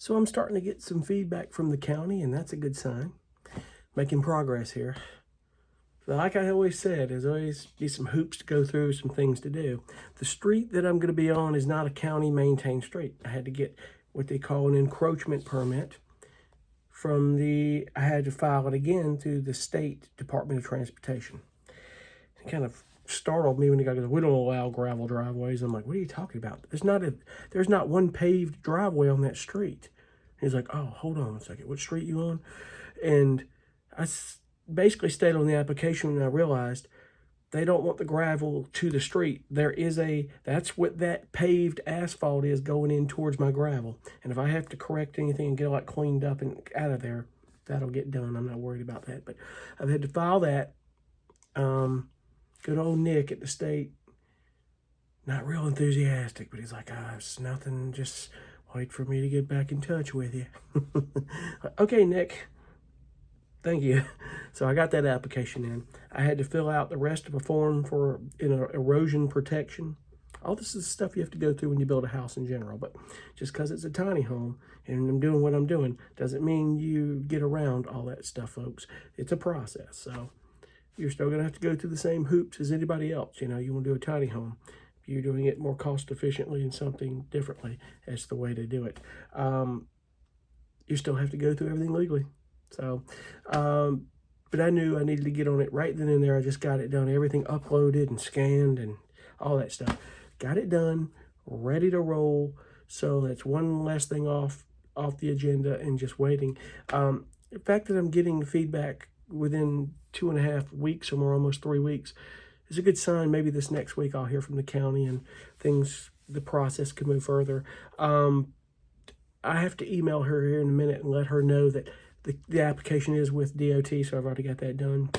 So I'm starting to get some feedback from the county, and that's a good sign. Making progress here. But like I always said, there's always be some hoops to go through, some things to do. The street that I'm going to be on is not a county maintained street. I had to get what they call an encroachment permit I had to file it again through the state Department of Transportation. It kind of startled me when the guy goes, "We don't allow gravel driveways." I'm like, "What are you talking about? There's not one paved driveway on that street." He's like, "Oh, hold on a second. What street you on?" And basically stayed on the application, and I realized they don't want the gravel to the street. That's what that paved asphalt is going in towards my gravel. And if I have to correct anything and get it like cleaned up and out of there, that'll get done. I'm not worried about that. But I've had to file that. Good old Nick at the state, not real enthusiastic, but he's like, it's nothing, just wait for me to get back in touch with you. Okay, Nick. Thank you. So I got that application in. I had to fill out the rest of a form for erosion protection. All this is stuff you have to go through when you build a house in general. But just because it's a tiny home and I'm doing what I'm doing doesn't mean you get around all that stuff, folks. It's a process. So you're still going to have to go through the same hoops as anybody else. You want to do a tiny home. If you're doing it more cost efficiently and something differently, that's the way to do it. You still have to go through everything legally. So, but I knew I needed to get on it right then and there. I just got it done, everything uploaded and scanned and all that stuff. Got it done, ready to roll. So that's one last thing off the agenda and just waiting. The fact that I'm getting feedback within 2.5 weeks or more, almost 3 weeks, is a good sign. Maybe this next week I'll hear from the county and the process can move further. I have to email her here in a minute and let her know that the application is with DOT, so I've already got that done.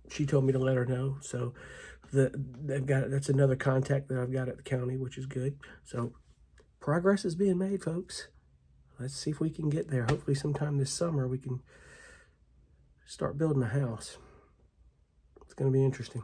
She told me to let her know, so that's another contact that I've got at the county, which is good. So progress is being made, folks. Let's see if we can get there. Hopefully sometime this summer we can start building a house. It's going to be interesting.